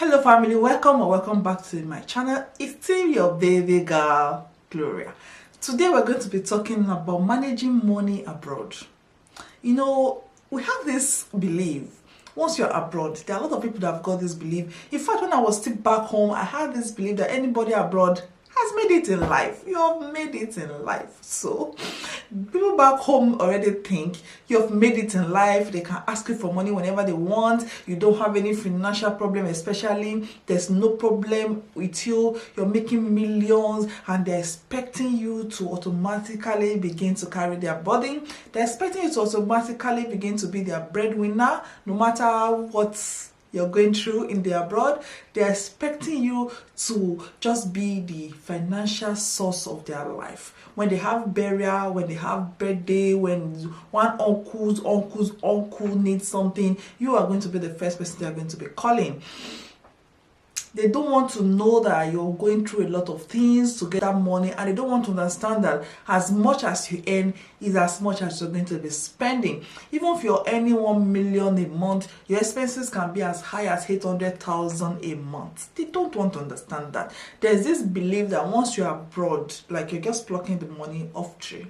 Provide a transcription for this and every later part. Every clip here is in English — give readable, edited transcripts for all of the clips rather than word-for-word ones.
Hello family, welcome or welcome back to my channel. It's still your baby girl Gloria. Today we're going to be talking about managing money abroad. You know, we have this belief once you're abroad, there are a lot of people that have got this belief. In fact, when I was still back home, I had this belief that anybody abroad has made it in life. You have made it in life. So people back home already think you have made it in life. They can ask you for money whenever they want. You don't have any financial problem, especially there's no problem with you. You're making millions and they're expecting you to automatically begin to carry their burden. They're expecting you to automatically begin to be their breadwinner, no matter what you're going through in the abroad. They're expecting you to just be the financial source of their life. When they have burial, when they have birthday, when one uncle's uncle needs something, you are going to be the first person they're going to be calling. They don't want to know that you're going through a lot of things to get that money, and they don't want to understand that as much as you earn is as much as you're going to be spending. Even if you're earning 1 million a month, your expenses can be as high as 800,000 a month. They don't want to understand that. There's this belief that once you're abroad, like you're just plucking the money off tree.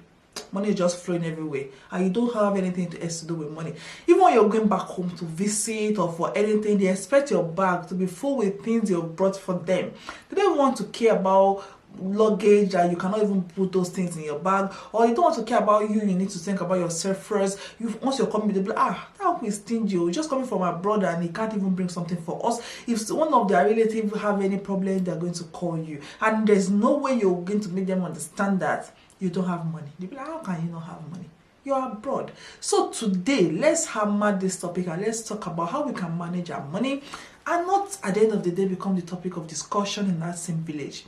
Money is just flowing everywhere and you don't have anything else to do with money. Even when you're going back home to visit or for anything, they expect your bag to be full with things you've brought for them. They don't want to care about luggage that you cannot even put those things in your bag, or you don't want to care about you. You need to think about yourself first. Once you're coming, they'll be like, that is stingy. You're just coming from abroad and he can't even bring something for us. If one of their relatives have any problem, they're going to call you, and there's no way you're going to make them understand that you don't have money. They'll be like, how can you not have money? You're abroad. So today, let's hammer this topic and let's talk about how we can manage our money and not at the end of the day become the topic of discussion in that same village.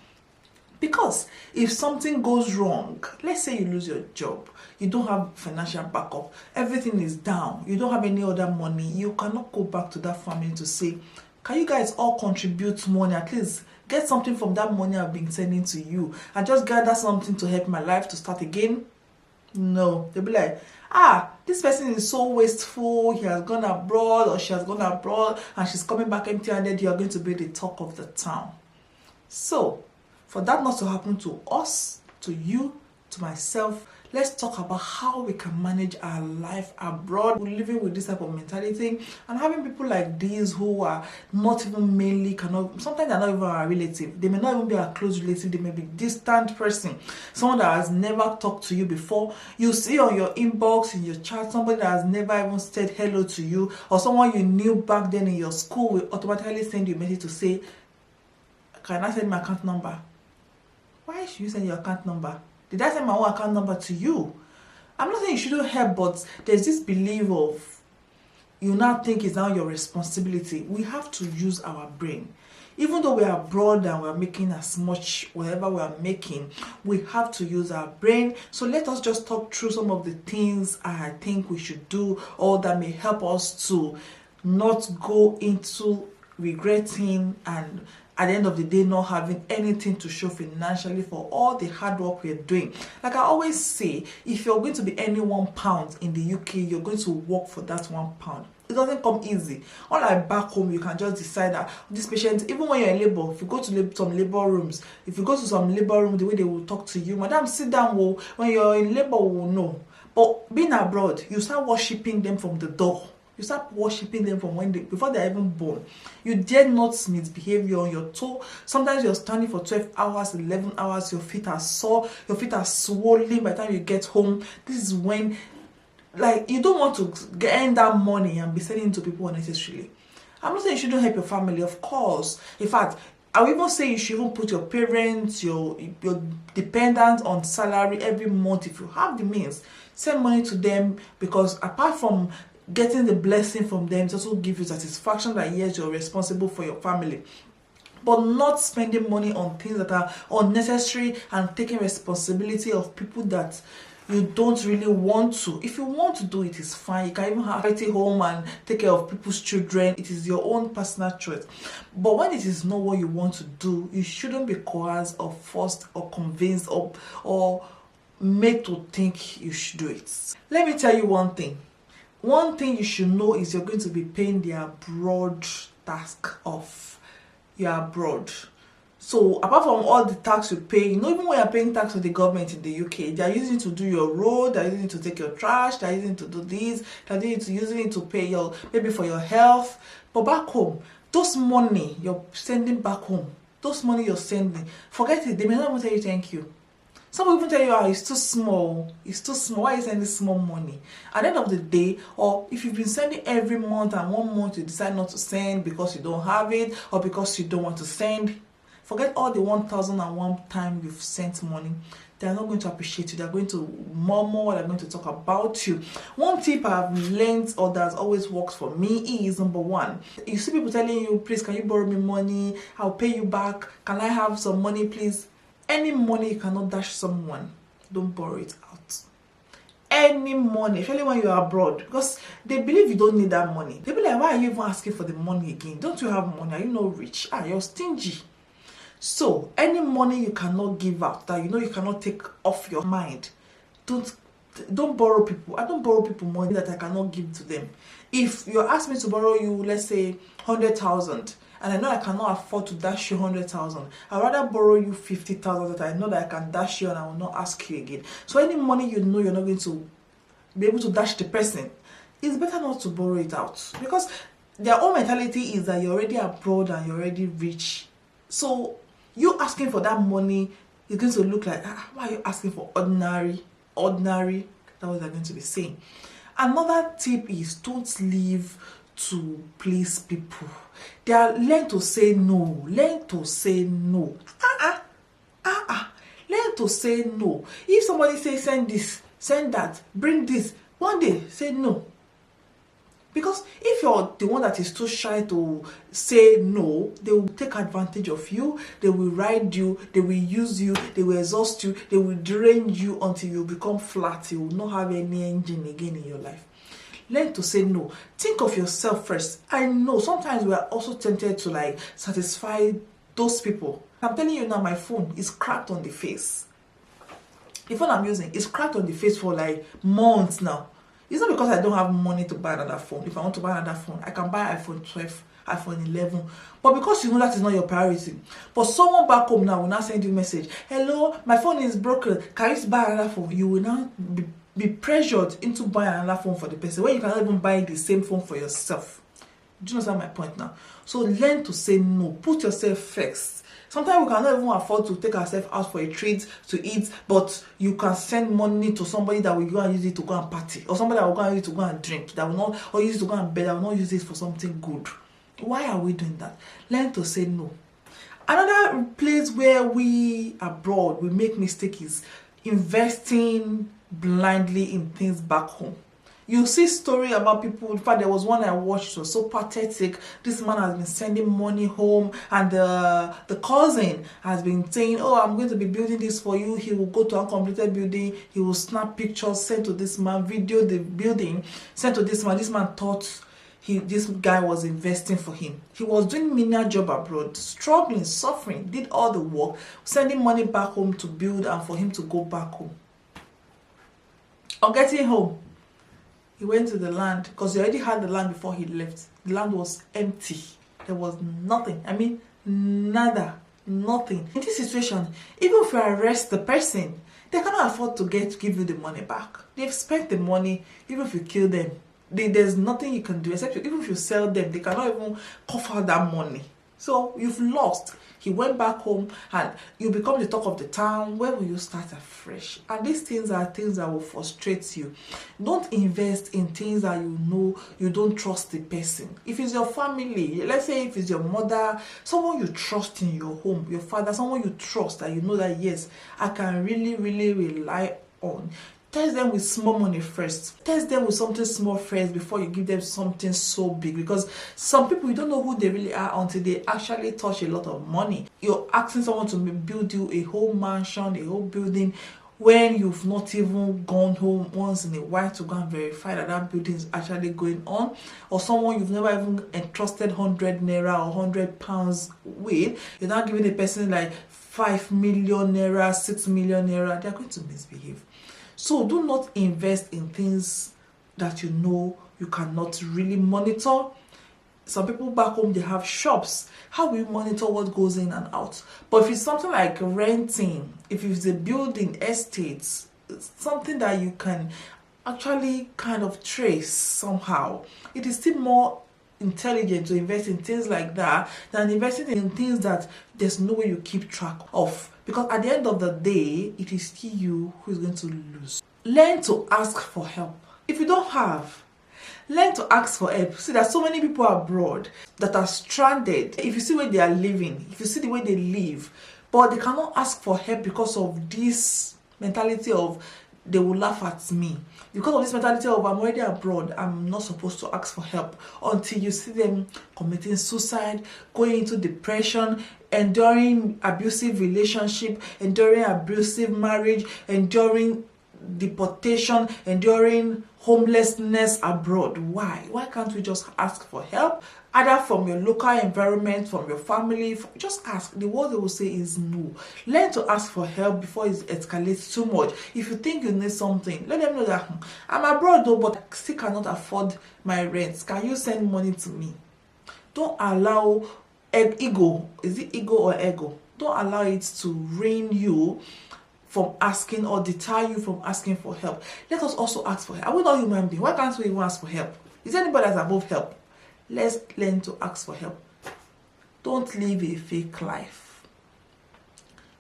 Because if something goes wrong, let's say you lose your job, you don't have financial backup, everything is down, you don't have any other money, you cannot go back to that family to say, can you guys all contribute money, at least get something from that money I've been sending to you and just gather something to help my life to start again? No, they'll be like, this person is so wasteful, he has gone abroad or she has gone abroad and she's coming back empty-handed. You are going to be the talk of the town. So for that not to happen to us, to you, to myself, let's talk about how we can manage our life abroad. We're living with this type of mentality and having people like these who are not even mainly sometimes they're not even our relative. They may not even be our close relative. They may be distant person, someone that has never talked to you before. You see on your inbox, in your chat, somebody that has never even said hello to you, or someone you knew back then in your school will automatically send you a message to say, can I send my account number? Why should you send your account number? Did I send my own account number to you? I'm not saying you shouldn't help, but there's this belief of you now think it's now your responsibility. We have to use our brain. Even though we are abroad and we're making as much whatever we are making, we have to use our brain. So let us just talk through some of the things I think we should do, or that may help us to not go into regretting and at the end of the day not having anything to show financially for all the hard work we're doing. Like I always say, if you're going to be earning £1 in the UK, you're going to work for that £1. It doesn't come easy. Unlike back home, you can just decide that this patient, even when you're in labor, if you go to some labor rooms, the way they will talk to you, madam, sit down, when you're in labor, will know. But being abroad, you start worshipping them from the door. You start worshipping them from before they're even born. You dare not misbehave. You're on your toe. Sometimes you're standing for 12 hours, 11 hours. Your feet are sore. Your feet are swollen by the time you get home. This is when, like, you don't want to earn that money and be sending it to people unnecessarily. I'm not saying you shouldn't help your family, of course. In fact, I would even say you should even put your parents, your dependents on salary every month if you have the means. Send money to them, because apart from getting the blessing from them, it also gives you satisfaction that yes, you're responsible for your family. But not spending money on things that are unnecessary and taking responsibility of people that you don't really want to. If you want to do it, it's fine. You can even have a home and take care of people's children. It is your own personal choice. But when it is not what you want to do, you shouldn't be coerced or forced or convinced or made to think you should do it. Let me tell you one thing. One thing you should know is you're going to be paying the abroad task off. you're abroad. So apart from all the tax you pay, you know, even when you're paying tax to the government in the UK, they're using it to do your road, they're using it to take your trash, they're using it to do this, they're using it to pay your, maybe for your health. But back home, those money you're sending back home, those money you're sending, forget it, they may not even tell you thank you. Some people even tell you, oh, it's too small. It's too small. Why are you sending small money? At the end of the day, or if you've been sending every month and 1 month you decide not to send because you don't have it or because you don't want to send, forget all the 1,001 time you've sent money. They're not going to appreciate you. They're going to murmur. They're going to talk about you. One tip I've learned or that's always works for me is, number one, you see people telling you, please, can you borrow me money? I'll pay you back. Can I have some money, please? Any money you cannot dash someone, don't borrow it out. Any money, especially when you're abroad, because they believe you don't need that money. They be like, why are you even asking for the money again? Don't you have money? Are you not rich? You're stingy. So any money you cannot give out, that you know you cannot take off your mind, don't borrow people. I don't borrow people money that I cannot give to them. If you ask me to borrow you, let's say 100,000, and I know I cannot afford to dash you 100,000, I'd rather borrow you 50,000 that I know that I can dash you and I will not ask you again. So any money you know you're not going to be able to dash the person, it's better not to borrow it out, because their own mentality is that you're already abroad and you're already rich. So you asking for that money is going to look like, why are you asking for ordinary? That's what they're going to be saying. Another tip is, don't live to please people. They are learn to say no. Learn to say no. Learn to say no. If somebody says send this, send that, bring this, one day say no. Because if you're the one that is too shy to say no, they will take advantage of you, they will ride you, they will use you, they will exhaust you, they will drain you until you become flat. You will not have any engine again in your life. Learn to say no. Think of yourself first. I know sometimes we are also tempted to like satisfy those people. I'm telling you now, my phone is cracked on the face. The phone I'm using is cracked on the face for like months now. It's not because I don't have money to buy another phone. If I want to buy another phone, I can buy iPhone 12, iPhone 11. But because you know that is not your priority. But someone back home now will now send you a message. Hello, my phone is broken. Can you buy another phone? You will now be pressured into buying another phone for the person when you cannot even buy the same phone for yourself. Do you understand my point now? So learn to say no. Put yourself first. Sometimes we cannot even afford to take ourselves out for a treat to eat, but you can send money to somebody that will go and use it to go and party, or somebody that will go and use it to go and drink, that will not, or use it to go and bed, that will not use it for something good. Why are we doing that? Learn to say no. Another place where we abroad we make mistake is investing blindly in things back home. You see story about people. In fact, there was one I watched, it was so pathetic. This man has been sending money home, and the cousin has been saying, oh, I'm going to be building this for you. He will go to a completed building, he will snap pictures, send to this man, video the building, send to this man. This man thought this guy was investing for him. He was doing menial job abroad, struggling, suffering, did all the work, sending money back home to build and for him to go back home. On getting home, he went to the land, because he already had the land before he left. The land was empty. There was nothing. I mean, nada. Nothing. In this situation, even if you arrest the person, they cannot afford to give you the money back. They've spent the money. Even if you kill them, there's nothing you can do, except even if you sell them, they cannot even cover that money. So you've lost. He went back home and you become the talk of the town. Where will you start afresh? And these things are things that will frustrate you. Don't invest in things that you know you don't trust the person. If it's your family, let's say if it's your mother, someone you trust in your home, your father, someone you trust that you know that yes, I can really, really rely on. Test them with small money first. Test them with something small first before you give them something so big. Because some people, you don't know who they really are until they actually touch a lot of money. You're asking someone to build you a whole mansion, a whole building, when you've not even gone home once in a while to go and verify that that building is actually going on. Or someone you've never even entrusted 100 naira or 100 pounds with. You're not giving a person like 5 million naira, 6 million naira. They're going to misbehave. So do not invest in things that you know you cannot really monitor. Some people back home, they have shops. How will you monitor what goes in and out? But if it's something like renting, if it's a building, estates, it's something that you can actually kind of trace somehow, it is still more intelligent to invest in things like that than investing in things that there's no way you keep track of. Because at the end of the day, it is still you who is going to lose. Learn to ask for help. If you don't have, learn to ask for help. See, there's so many people abroad that are stranded. If you see where they are living, if you see the way they live, but they cannot ask for help because of this mentality of they will laugh at me. Because of this mentality of I'm already abroad, I'm not supposed to ask for help, until you see them committing suicide, going into depression, enduring abusive relationship, enduring abusive marriage, enduring deportation, enduring homelessness abroad. Why can't we just ask for help, either from your local environment, from your family? Just ask. The word they will say is no. Learn to ask for help before it escalates too much. If you think you need something, let them know that I'm abroad though, but I still cannot afford my rent. Can you send money to me? Don't allow ego, is it ego or ego? Don't allow it to ruin you from asking or deter you from asking for help. Let us also ask for help. Are we not human beings? Why can't we even ask for help? Is there anybody that's above help? Let's learn to ask for help. Don't live a fake life.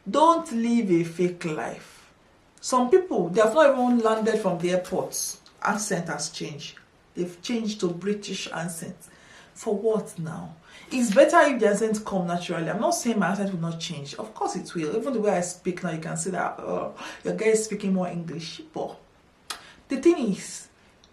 Don't live a fake life. Some people, they have not even landed from the airport. Accent has changed. They've changed to British accent. For what now? It's better if the accent come naturally. I'm not saying my accent will not change. Of course it will. Even the way I speak now, you can see that your guy is speaking more English. But the thing is,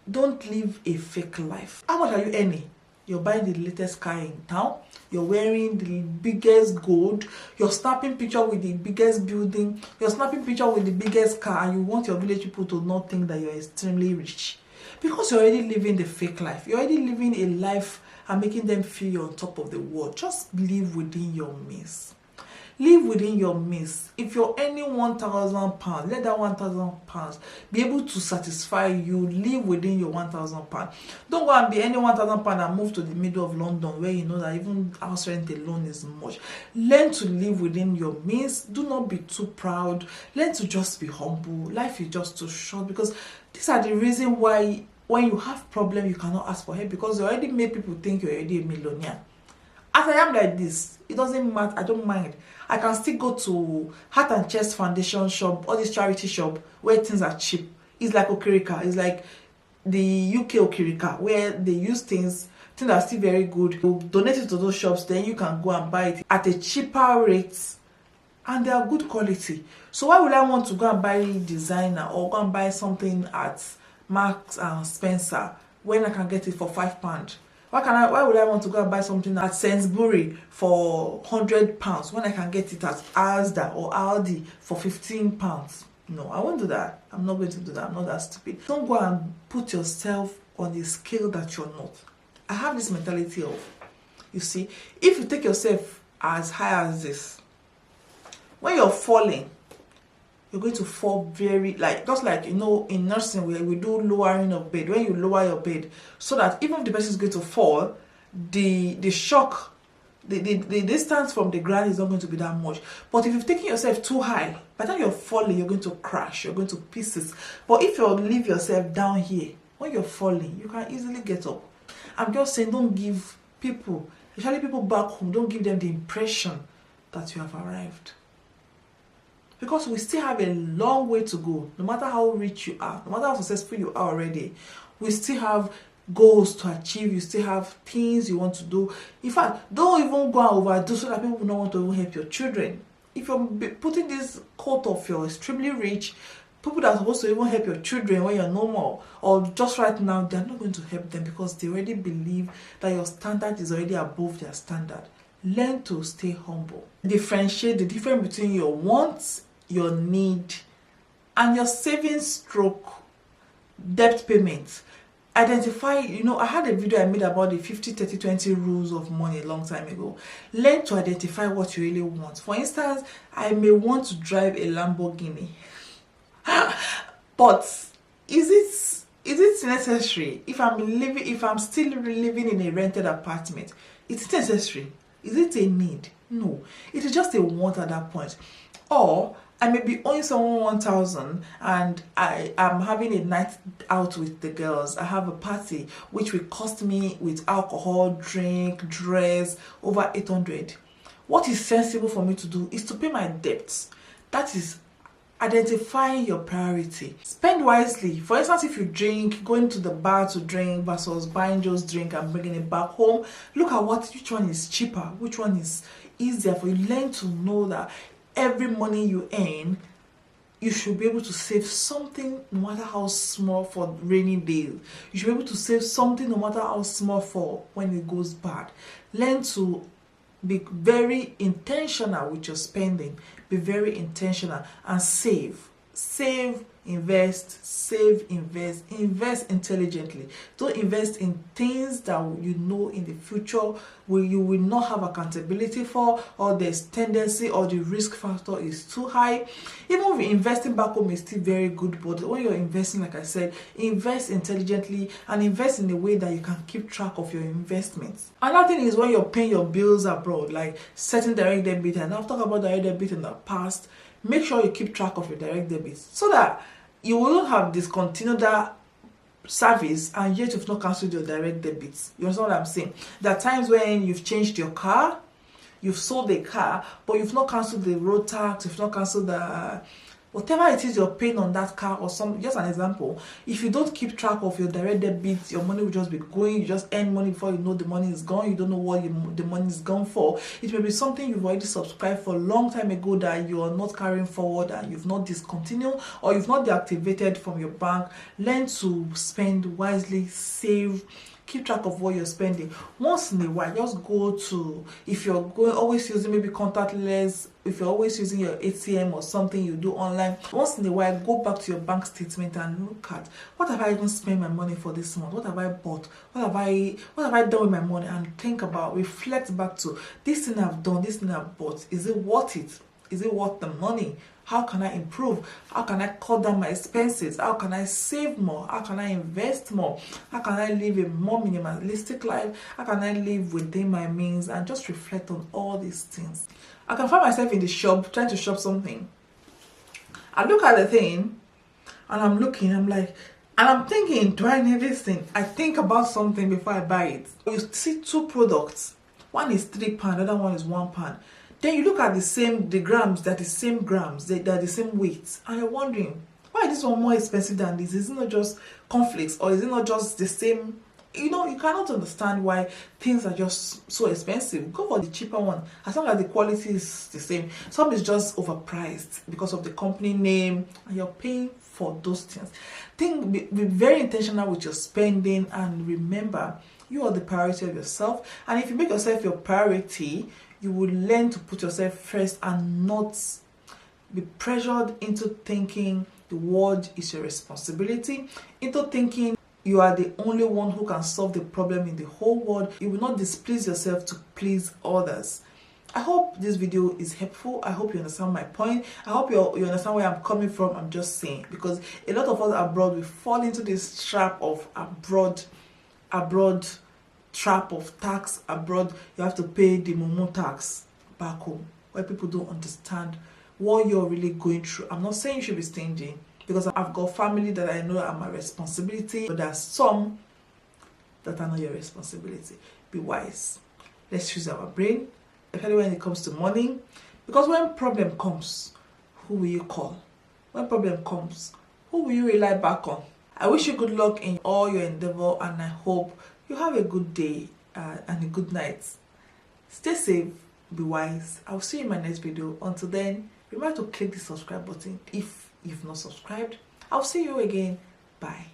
don't live a fake life. How much are you earning? You're buying the latest car in town. You're wearing the biggest gold. You're snapping picture with the biggest building. You're snapping picture with the biggest car. And you want your village people to not think that you're extremely rich. Because you're already living the fake life. You're already living a life and making them feel you're on top of the world. Just live within your means. Live within your means. If you're earning £1,000, let that £1,000 be able to satisfy you. Live within your £1,000. Don't go and be earning £1,000 and move to the middle of London where you know that even house rent alone is much. Learn to live within your means. Do not be too proud. Learn to just be humble. Life is just too short, because these are the reason why when you have problem you cannot ask for help, because you already made people think you're already a millionaire. As I am like this, it doesn't matter. I don't mind. I can still go to Heart and Chest Foundation shop, all this charity shop where things are cheap. It's like Okirika. It's like the UK Okirika, where they use things that are still very good. You donate it to those shops, then you can go and buy it at a cheaper rate, and they are good quality. So why would I want to go and buy designer or go and buy something at Marks and Spencer when I can get it for £5? Why would I want to go and buy something at Sainsbury for £100 when I can get it at Asda or Aldi for £15? No, I won't do that. I'm not going to do that. I'm not that stupid. Don't go and put yourself on a scale that you're not. I have this mentality of, you see, if you take yourself as high as this, when you're falling, you're going to fall very, like, just like, you know, in nursing where we do lowering of bed. When you lower your bed, so that even if the person is going to fall, the shock, the distance from the ground is not going to be that much. But if you've taken yourself too high, by the time you're falling, you're going to crash, you're going to pieces. But if you leave yourself down here, when you're falling, you can easily get up. I'm just saying, don't give people, especially people back home, don't give them the impression that you have arrived. Because we still have a long way to go. No matter how rich you are, no matter how successful you are already, we still have goals to achieve. You still have things you want to do. In fact, don't even go and overdo so that people don't want to even help your children. If you're putting this quote of you're extremely rich, people that are supposed to even help your children when you're normal or just right now, they're not going to help them because they already believe that your standard is already above their standard. Learn to stay humble. Differentiate the difference between your wants, your need, and your savings stroke debt payments. Identify, you know, I had a video I made about the 50-30-20 rules of money a long time ago. Learn to identify what you really want. For instance, I may want to drive a Lamborghini, but is Is it necessary? If I'm still living in a rented apartment, is it necessary? Is it a need? No, it is just a want at that point. Or I may be owing someone 1,000 and I am having a night out with the girls. I have a party which will cost me with alcohol, drink, dress over 800. What is sensible for me to do is to pay my debts. That is identifying your priority. Spend wisely. For instance, if you drink, going to the bar to drink versus buying just drink and bringing it back home, look at which one is cheaper, which one is easier for you. Learn to know that every money you earn, you should be able to save something, no matter how small, for rainy days. You should be able to save something, no matter how small, for when it goes bad. Learn to be very intentional with your spending. Be very intentional and save. Save, invest, save, invest intelligently. Don't invest in things that you know in the future where you will not have accountability for, or there's tendency or the risk factor is too high. Even if investing back home is still very good, but when you're investing, like I said, invest intelligently and invest in a way that you can keep track of your investments. Another thing is when you're paying your bills abroad, like setting direct debit, and I've talked about direct debit in the past. Make sure you keep track of your direct debits so that you won't have discontinued that service and yet you've not cancelled your direct debits. You understand what I'm saying? There are times when you've changed your car, you've sold a car, but you've not cancelled the road tax, you've not cancelled the whatever it is you're paying on that car or some. Just an example, if you don't keep track of your direct debits, your money will just be going. You just earn money before you know the money is gone. You don't know what the money is gone for. It may be something you've already subscribed for a long time ago that you are not carrying forward and you've not discontinued or you've not deactivated from your bank. Learn to spend wisely, save, keep track of what you're spending. Once in a while, just go to, if you're going always using maybe contactless, if you're always using your ATM or something you do online, once in a while go back to your bank statement and look at, what have I even spent my money for this month? What have I bought? What have I done with my money? And think about, reflect back to, this thing I've done, this thing I've bought, is it worth it? Is it worth the money? How can I improve? How can I cut down my expenses? How can I save more? How can I invest more? How can I live a more minimalistic life? How can I live within my means? And just reflect on all these things. I can find myself in the shop trying to shop something. I look at the thing and I'm looking, I'm like, and I'm thinking, do I need this thing? I think about something before I buy it. You see two products. One is £3, the other one is £1. Then you look at the grams, they're the same grams, they're the same weight. And you're wondering, why is this one more expensive than this? Is it not just conflicts, or is it not just the same? You know, you cannot understand why things are just so expensive. Go for the cheaper one, as long as the quality is the same. Some is just overpriced because of the company name, and you're paying for those things. Be very intentional with your spending, and remember, you are the priority of yourself. And if you make yourself your priority, you will learn to put yourself first and not be pressured into thinking the world is your responsibility, into thinking you are the only one who can solve the problem in the whole world. You will not displease yourself to please others. I hope this video is helpful. I hope you understand my point. I hope you understand where I'm coming from. I'm just saying, because a lot of us abroad, we fall into this trap of abroad trap of tax abroad. You have to pay the Mumu tax back home, where people don't understand what you're really going through. I'm not saying you should be stingy, because I've got family that I know are my responsibility, but there are some that are not your responsibility. Be wise. Let's use our brain, especially when it comes to money, because when problem comes, who will you call? When problem comes, who will you rely back on? I wish you good luck in all your endeavor, and I hope you have a good day and a good night. Stay safe, be wise. I'll see you in my next video. Until then, remember to click the subscribe button if you've not subscribed. I'll see you again. Bye.